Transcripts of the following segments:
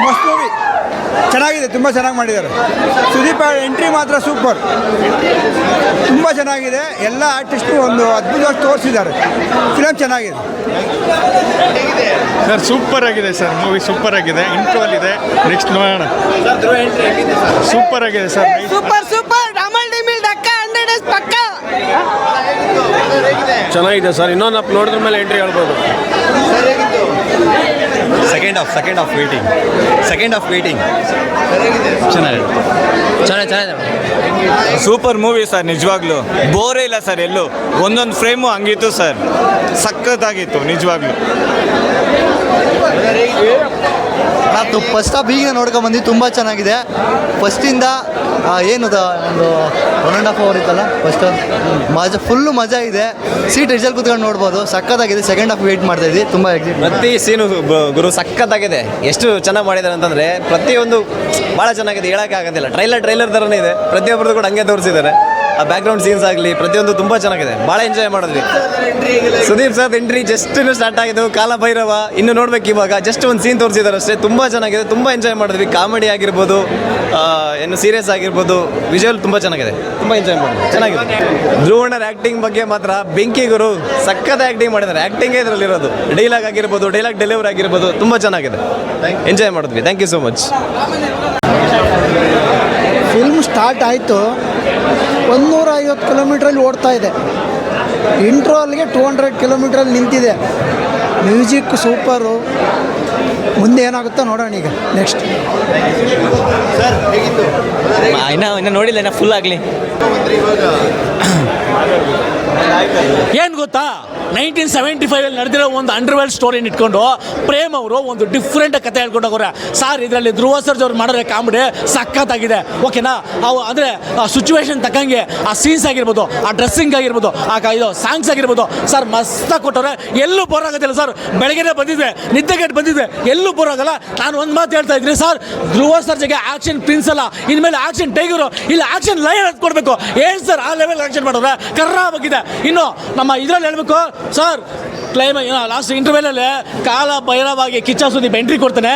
ಮಸ್ತ್ ಮೂವಿ ಚೆನ್ನಾಗಿದೆ, ತುಂಬ ಚೆನ್ನಾಗಿ ಮಾಡಿದ್ದಾರೆ. ಸುದೀಪ್ ಎಂಟ್ರಿ ಮಾತ್ರ ಸೂಪರ್, ತುಂಬ ಚೆನ್ನಾಗಿದೆ. ಎಲ್ಲ ಆರ್ಟಿಸ್ಟು ಒಂದು ಅದ್ಭುತವಾಗಿ ತೋರಿಸಿದ್ದಾರೆ. ಫಿಲಮ್ ಚೆನ್ನಾಗಿದೆ ಸರ್. ಸೂಪರ್ ಆಗಿದೆ ಸರ್, ಮೂವಿ ಸೂಪರ್ ಆಗಿದೆ. ಇಂಟ್ರೋಲ್ ಇದೆ, ನೆಕ್ಸ್ಟ್ ನೋಡೋಣ. ಸೂಪರ್ ಆಗಿದೆ ಸರ್, ಸೂಪರ್ ಸೂಪರ್. ಡಮಲ್ ಡಿಮಿಲ್ ಡಕ್ಕ 100 ಡೇಸ್ ಪಕ್ಕ ಚೆನ್ನಾಗಿದೆ ಸರ್. ಇನ್ನೊಂದು ಅಪ್ ನೋಡಿದ್ರ ಮೇಲೆ ಎಂಟ್ರಿ ಹೇಳ್ಬೋದು. ಸೆಕೆಂಡ್ ಹಾಫ್ ವೇಟಿಂಗ್ ಚೆನ್ನಾಗಿದೆ. ಸೂಪರ್ ಮೂವಿ ಸರ್, ನಿಜವಾಗ್ಲೂ ಬೋರೇ ಇಲ್ಲ ಸರ್. ಎಲ್ಲೂ ಒಂದೊಂದು ಫ್ರೇಮು ಹಂಗಿತ್ತು ಸರ್, ಸಖತ್ತಾಗಿತ್ತು ನಿಜವಾಗ್ಲೂ. ನಾವು ಫಸ್ಟ್ ಹಾಫ್ ಈಗ ನೋಡ್ಕೊಂಬಂದು ತುಂಬ ಚೆನ್ನಾಗಿದೆ. ಫಸ್ಟಿಂದ ಏನು ಒಂದು 1.5 ಅವರ್ ಇತ್ತಲ್ಲ ಫಸ್ಟ್, ಫುಲ್ಲು ಮಜಾ ಇದೆ. ಸೀಟ್ ರಿಸಲ್ಟ್ ಕೂತ್ಕೊಂಡು ನೋಡ್ಬೋದು, ಸಕ್ಕತ್ತಾಗಿದೆ. ಸೆಕೆಂಡ್ ಹಾಫ್ ವೇಟ್ ಮಾಡ್ತಾ ಇದ್ವಿ, ತುಂಬ ಪ್ರತಿ ಸೀನು ಗುರು ಸಖತ್ತಾಗಿದೆ. ಎಷ್ಟು ಚೆನ್ನಾಗಿ ಮಾಡಿದ್ದಾರೆ ಅಂತಂದರೆ ಪ್ರತಿಯೊಂದು ಭಾಳ ಚೆನ್ನಾಗಿದೆ, ಹೇಳೋಕ್ಕಾಗೋದಿಲ್ಲ. ಟ್ರೈಲರ್ ಥರನೇ ಇದೆ, ಪ್ರತಿಯೊಬ್ಬರದ್ದು ಕೂಡ ಹಂಗೆ ತೋರಿಸಿದ್ದಾರೆ. ಆ ಬ್ಯಾಕ್ಗ್ರೌಂಡ್ ಸೀನ್ಸ್ ಆಗಲಿ ಪ್ರತಿಯೊಂದು ತುಂಬ ಚೆನ್ನಾಗಿದೆ, ಭಾಳ ಎಂಜಾಯ್ ಮಾಡಿದ್ವಿ. Sudeep sir entry just start ಆಗಿದ್ದು, ಕಾಲ ಭೈರವ ಇನ್ನು ನೋಡ್ಬೇಕು ಇವಾಗ. ಜಸ್ಟ್ ಒಂದು ಸೀನ್ ತೋರಿಸಿದ್ದಾರೆ ಅಷ್ಟೇ, ತುಂಬ ಚೆನ್ನಾಗಿದೆ, ತುಂಬ ಎಂಜಾಯ್ ಮಾಡಿದ್ವಿ. ಕಾಮಿಡಿ ಆಗಿರ್ಬೋದು, ಏನು ಸೀರಿಯಸ್ ಆಗಿರ್ಬೋದು, ವಿಜುವಲ್ ತುಂಬ ಚೆನ್ನಾಗಿದೆ, ತುಂಬ ಎಂಜಾಯ್ ಮಾಡಿದ್ವಿ, ಚೆನ್ನಾಗಿದೆ. ಧ್ರುವಣ್ಣರ ಆ್ಯಕ್ಟಿಂಗ್ ಬಗ್ಗೆ ಮಾತ್ರ ಬೆಂಕಿ ಗುರು, ಸಖತ್ ಆ್ಯಕ್ಟಿಂಗ್ ಮಾಡಿದ್ದಾರೆ. ಆ್ಯಕ್ಟಿಂಗೇ ಇದರಲ್ಲಿರೋದು, ಡೈಲಾಗ್ ಆಗಿರ್ಬೋದು, ಡೈಲಾಗ್ ಡೆಲಿವರಿ ಆಗಿರ್ಬೋದು, ತುಂಬ ಚೆನ್ನಾಗಿದೆ, ಎಂಜಾಯ್ ಮಾಡಿದ್ವಿ. Thank you so much. Film start ಆಯಿತು, 150 ಕಿಲೋಮೀಟ್ರಲ್ಲಿ ಓಡ್ತಾ ಇದೆ. ಇಂಟ್ರೋಲ್ಗೆ 200 ಕಿಲೋಮೀಟ್ರಲ್ಲಿ ನಿಂತಿದೆ. Music super. ಮುಂದೆ ಏನಾಗುತ್ತೋ ನೋಡೋಣ ಈಗ ನೆಕ್ಸ್ಟ್. ಇನ್ನು ನೋಡಿಲ್ಲ, ಇನ್ನು ಫುಲ್ ಆಗಲಿ. ಏನು ಗೊತ್ತಾ, 1975 ನಡೆದಿರೋ ಒಂದು ಅಂಡರ್ವರ್ಲ್ಡ್ ಸ್ಟೋರಿನ ಇಟ್ಕೊಂಡು ಪ್ರೇಮ್ ಅವರು ಒಂದು ಡಿಫ್ರೆಂಟ್ ಕತೆ ಹೇಳ್ಕೊಂಡು ಹೋಗೋರೆ ಸರ್. ಇದರಲ್ಲಿ ಧ್ರುವ ಸರ್ಜ್ ಅವ್ರು ಮಾಡಿದ್ರೆ ಕಾಮಿಡಿ ಸಖತ್ತಾಗಿದೆ, ಓಕೆನಾ. ಅವು ಅಂದರೆ ಆ ಸಿಚುವೇಶನ್ ತಕ್ಕಂಗೆ ಆ ಸೀನ್ಸ್ ಆಗಿರ್ಬೋದು, ಆ ಡ್ರೆಸ್ಸಿಂಗ್ ಆಗಿರ್ಬೋದು, ಇದು ಸಾಂಗ್ಸ್ ಆಗಿರ್ಬೋದು ಸರ್, ಮಸ್ತಾಗಿ ಕೊಟ್ಟವ್ರೆ. ಎಲ್ಲೂ ಬೋರ್ ಆಗೋದಿಲ್ಲ ಸರ್. ಬೆಳಗ್ಗೆ ಬಂದಿದ್ದೆ, ನಿದ್ದೆಗೆಟ್ಟು ಬಂದಿದ್ದೆ, ಎಲ್ಲೂ ಬೋರ್ ಆಗಲ್ಲ. ನಾನು ಒಂದು ಮಾತು ಹೇಳ್ತಾ ಇದ್ದೀನಿ ಸರ್, ಧ್ರುವ ಸರ್ಜ್ಗೆ ಆಕ್ಷನ್ ಪ್ರಿನ್ಸ್ ಅಲ್ಲ, ಇನ್ಮೇಲೆ ಆಕ್ಷನ್ ಟೈಗರು, ಇಲ್ಲ ಆಕ್ಷನ್ ಲೈನ್ ಅಂತ ಕೊಡಬೇಕು. ಏನು ಸರ್ ಆ ಲೆವೆಲ್ ಆಕ್ಷನ್ ಮಾಡೋರೆ, ಕರ್ರ ಆಗಿದೆ. ಇನ್ನು ನಮ್ಮ ಇದರಲ್ಲಿ ಹೇಳ್ಬೇಕು ಸರ್, ಲಾಸ್ಟ್ ಇಂಟರ್ವ್ಯೂಲಲ್ಲಿ ಕಾಲ ಭೈರವಾಗಿ ಕಿಚ್ಚ ಸುದೀಪ್ ಎಂಟ್ರಿ ಕೊಡ್ತಾನೆ.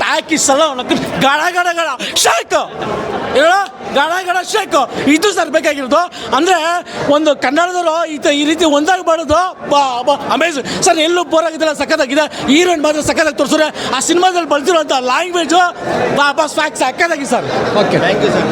ಟ್ಯಾಕಿಸ್ ಎಲ್ಲ ಗಡ ಗಡ ಗಡ ಶೇಕ್, ಹೇಳೋ ಗಡ ಗಡ ಶೇಕ್. ಇದು ಸರ್ ಬೇಕಾಗಿರೋದು. ಅಂದರೆ ಒಂದು ಕನ್ನಡದವರು ಈ ರೀತಿ ಒಂದಾಗಬಾರ್ದು. ಅಮೇಝಿಂಗ್ ಸರ್, ಎಲ್ಲೂ ಬೋರ್ ಆಗಿದ್ದಲ್ಲ, ಸಖತ್ತಾಗಿದೆ. ಹೀರೋಯಿನ್ ಮಾತ್ರ ಸಖತ್ತಾಗಿ ತೋರಿಸಿದ್ರೆ, ಆ ಸಿನಿಮಾದಲ್ಲಿ ಬಳಸಿರುವಂಥ ಲ್ಯಾಂಗ್ವೇಜು ಸಖತ್ತಾಗಿ sir. Okay, thank you sir.